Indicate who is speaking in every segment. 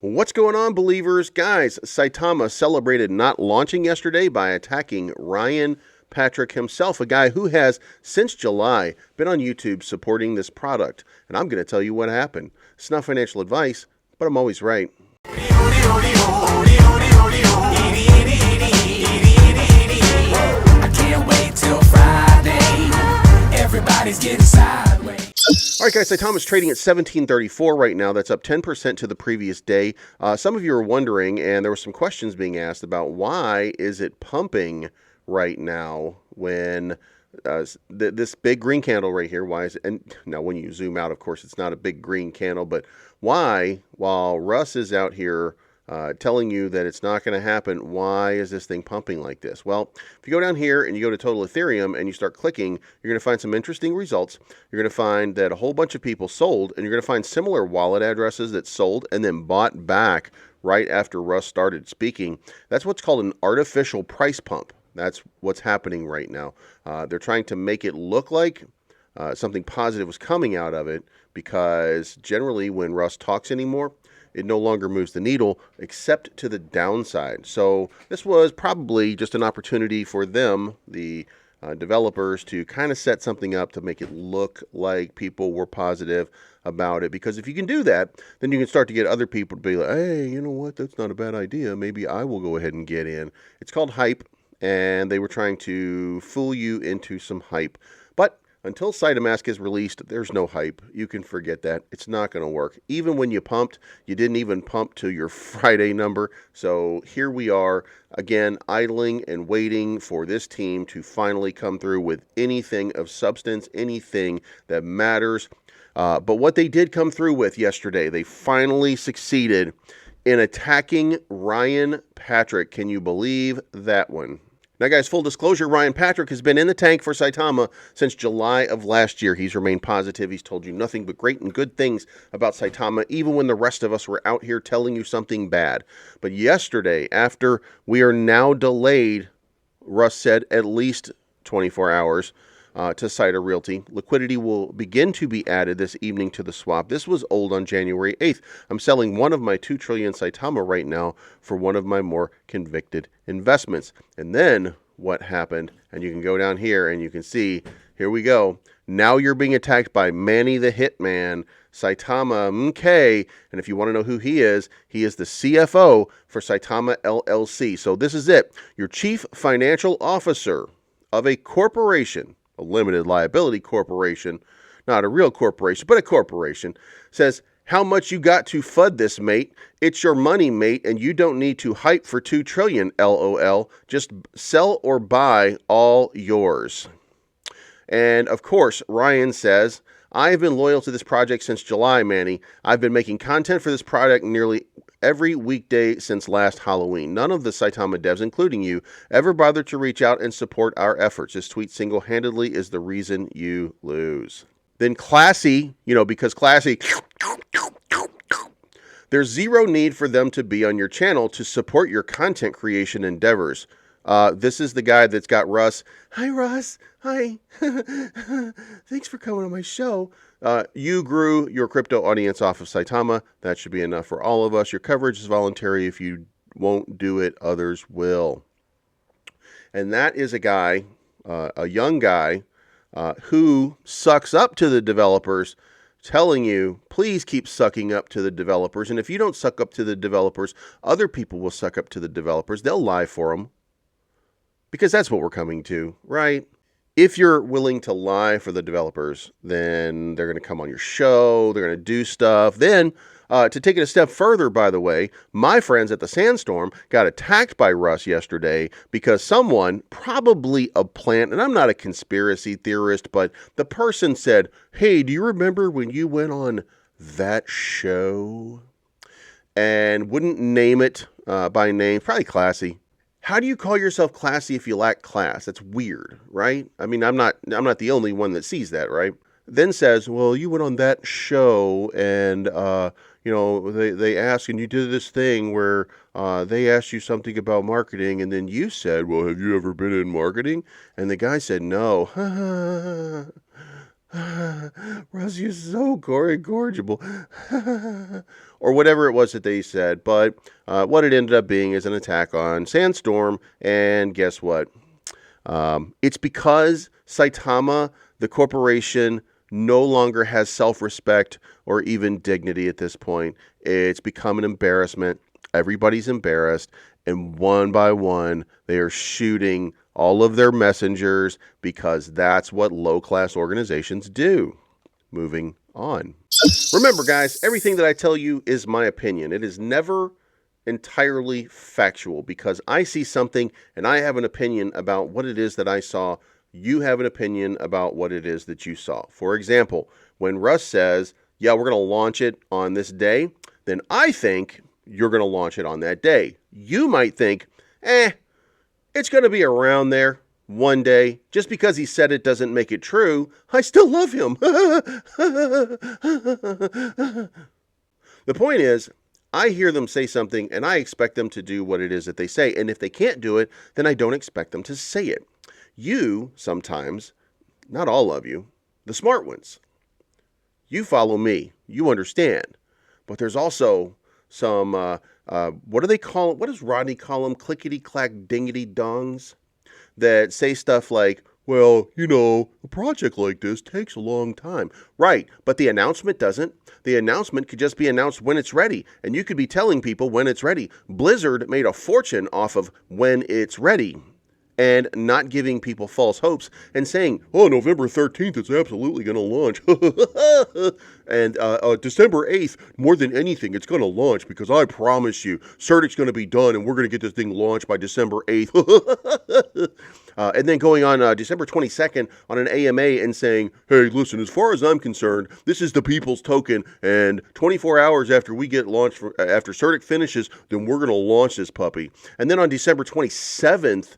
Speaker 1: What's going on, believers? Guys, Saitama celebrated not launching yesterday by attacking Ryan Patrick himself, a guy who has, since July, been on YouTube supporting this product. And I'm going to tell you what happened. It's not financial advice, but I'm always right. I can't wait till Friday. Everybody's getting sideways. All right, guys, Saitama's trading at $17.34 right now. That's up 10% to the previous day. Some of you are wondering, and there were some questions being asked about why is it pumping right now when this big green candle right here, why is it? And now when you zoom out, of course, it's not a big green candle, but why, while Russ is out here telling you that it's not going to happen, why is this thing pumping like this? Well, if you go down here and you go to Total Ethereum and you start clicking, you're going to find some interesting results. You're going to find that a whole bunch of people sold, and you're going to find similar wallet addresses that sold and then bought back right after Russ started speaking. That's what's called an artificial price pump. That's what's happening right now. They're trying to make it look like something positive was coming out of it, because generally when Russ talks anymore, it no longer moves the needle except to the downside. So this was probably just an opportunity for them, the developers, to kind of set something up to make it look like people were positive about it. Because if you can do that, then you can start to get other people to be like, hey, you know what, that's not a bad idea. Maybe I will go ahead and get in. It's called hype, and they were trying to fool you into some hype. But until Saitama is released, there's no hype. You can forget that. It's not going to work. Even when you pumped, you didn't even pump to your Friday number. So here we are, again, idling and waiting for this team to finally come through with anything of substance, anything that matters. But what they did come through with yesterday, they finally succeeded in attacking Ryan Patrick. Can you believe that one? Now, guys, full disclosure, Ryan Patrick has been in the tank for Saitama since July of last year. He's remained positive. He's told you nothing but great and good things about Saitama, even when the rest of us were out here telling you something bad. But yesterday, after we are now delayed, Russ said, at least 24 hours, to Saita Realty. Liquidity will begin to be added this evening to the swap. This was old on January 8th. I'm selling one of my 2 trillion Saitama right now for one of my more convicted investments. And then what happened? And you can go down here and you can see, here we go. Now you're being attacked by Manny the Hitman, Saitama MK. And if you want to know who he is the CFO for Saitama LLC. So this is it. Your chief financial officer of a corporation, a limited liability corporation, not a real corporation, but a corporation, says, how much you got to FUD this, mate? It's your money, mate, and you don't need to hype for 2 trillion, LOL. Just sell or buy, all yours. And of course, Ryan says, I've been loyal to this project since July, Manny. I've been making content for this product nearly every weekday since last Halloween. None of the Saitama devs, including you, ever bothered to reach out and support our efforts. This tweet single-handedly is the reason you lose. Then Classy, because Classy, there's zero need for them to be on your channel to support your content creation endeavors. This is the guy that's got Russ. Hi, Russ. Hi. Thanks for coming on my show. You grew your crypto audience off of Saitama. That should be enough for all of us. Your coverage is voluntary. If you won't do it, others will. And that is a guy, a young guy, who sucks up to the developers, telling you, please keep sucking up to the developers. And if you don't suck up to the developers, other people will suck up to the developers. They'll lie for them. Because that's what we're coming to, right? If you're willing to lie for the developers, then they're going to come on your show, they're going to do stuff. Then, to take it a step further, by the way, my friends at the Sandstorm got attacked by Russ yesterday because someone, probably a plant, and I'm not a conspiracy theorist, but the person said, hey, do you remember when you went on that show? And wouldn't name it by name, probably Classy. How do you call yourself classy if you lack class? That's weird, right? I mean, I'm not the only one that sees that, right? Then says, well, you went on that show and, they asked and you did this thing where they asked you something about marketing. And then you said, well, have you ever been in marketing? And the guy said, no. Russ, you're so incorrigible. Or whatever it was that they said. But what it ended up being is an attack on Sandstorm. And guess what? It's because Saitama, the corporation, no longer has self-respect or even dignity at this point. It's become an embarrassment. Everybody's embarrassed. And one by one, they are shooting all of their messengers because that's what low-class organizations do. Moving on. Remember, guys, everything that I tell you is my opinion. It is never entirely factual because I see something and I have an opinion about what it is that I saw. You have an opinion about what it is that you saw. For example, when Russ says, yeah, we're going to launch it on this day, then I think you're going to launch it on that day. You might think, it's going to be around there one day. Just because he said it doesn't make it true. I still love him. The point is, I hear them say something and I expect them to do what it is that they say. And if they can't do it, then I don't expect them to say it. You sometimes, not all of you, the smart ones, you follow me. You understand. But there's also some, what do they call it? What does Rodney call them? Clickety-clack dingity-dongs that say stuff like, well, a project like this takes a long time. Right, but the announcement doesn't. The announcement could just be announced when it's ready, and you could be telling people when it's ready. Blizzard made a fortune off of when it's ready and not giving people false hopes and saying, oh, November 13th, it's absolutely going to launch. And December 8th, more than anything, it's going to launch because I promise you, CERTIC's going to be done and we're going to get this thing launched by December 8th. And then going on December 22nd on an AMA and saying, hey, listen, as far as I'm concerned, this is the people's token, and 24 hours after we get launched, after CERTIC finishes, then we're going to launch this puppy. And then on December 27th,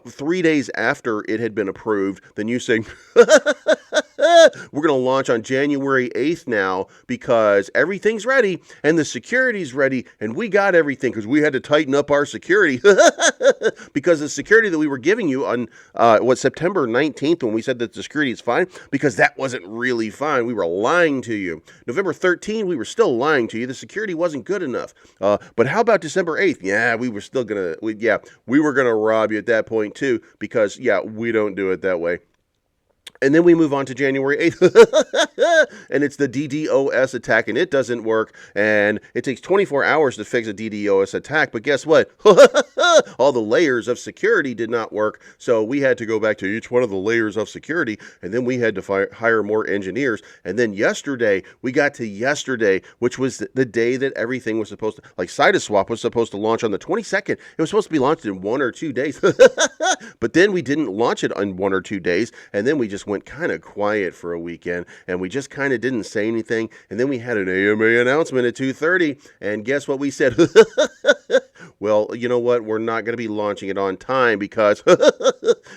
Speaker 1: 3 days after it had been approved, then you saying, we're going to launch on January 8th now because everything's ready and the security's ready and we got everything because we had to tighten up our security because the security that we were giving you on September 19th when we said that the security is fine, because that wasn't really fine. We were lying to you. November 13th, we were still lying to you. The security wasn't good enough. But how about December 8th? Yeah, we were still going to, we were going to rob you at that point too because, we don't do it that way. And then we move on to January 8th, and it's the DDoS attack, and it doesn't work, and it takes 24 hours to fix a DDoS attack, but guess what? All the layers of security did not work, so we had to go back to each one of the layers of security, and then we had to hire more engineers, and then we got to yesterday, which was the day that everything was supposed to, like Cytoswap was supposed to launch on the 22nd. It was supposed to be launched in 1 or 2 days, but then we didn't launch it in 1 or 2 days, and then we just went kind of quiet for a weekend, and we just kind of didn't say anything, and then we had an AMA announcement at 2:30, and guess what we said? Well, you know what? We're not going to be launching it on time because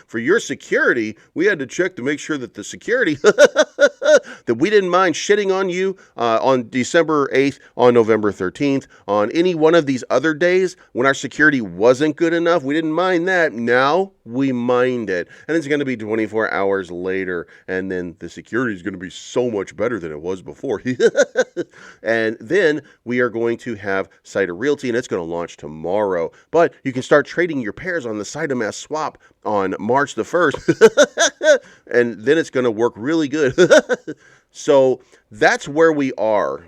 Speaker 1: for your security, we had to check to make sure that the security, that we didn't mind shitting on you on December 8th, on November 13th, on any one of these other days when our security wasn't good enough. We didn't mind that. Now we mind it. And it's going to be 24 hours later. And then the security is going to be so much better than it was before. And then we are going to have Saita Realty, and it's going to launch tomorrow. But you can start trading your pairs on the Saitama swap on March the 1st. And then it's going to work really good. So that's where we are.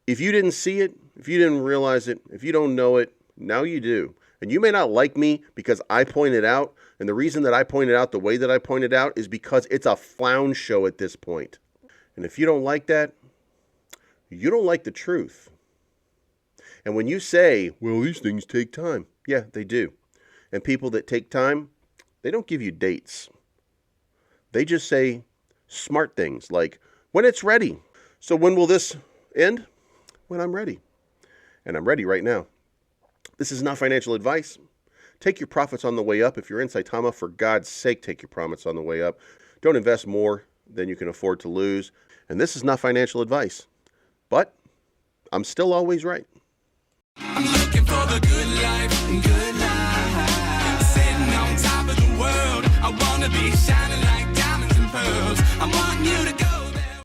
Speaker 1: If you didn't see it, if you didn't realize it, if you don't know it, now you do. And you may not like me because I pointed out, and the reason that I pointed out the way that I pointed out is because it's a clown show at this point. And if you don't like that, you don't like the truth. And when you say, well, these things take time. Yeah, they do. And people that take time, they don't give you dates. They just say smart things like, when it's ready. So when will this end? When I'm ready. And I'm ready right now. This is not financial advice. Take your profits on the way up. If you're in Saitama, for God's sake, take your profits on the way up. Don't invest more than you can afford to lose. And this is not financial advice. But I'm still always right.
Speaker 2: I'm looking for the good life, good life. Sitting on top of the world, I wanna be shining like diamonds and pearls. I'm wanting you to go.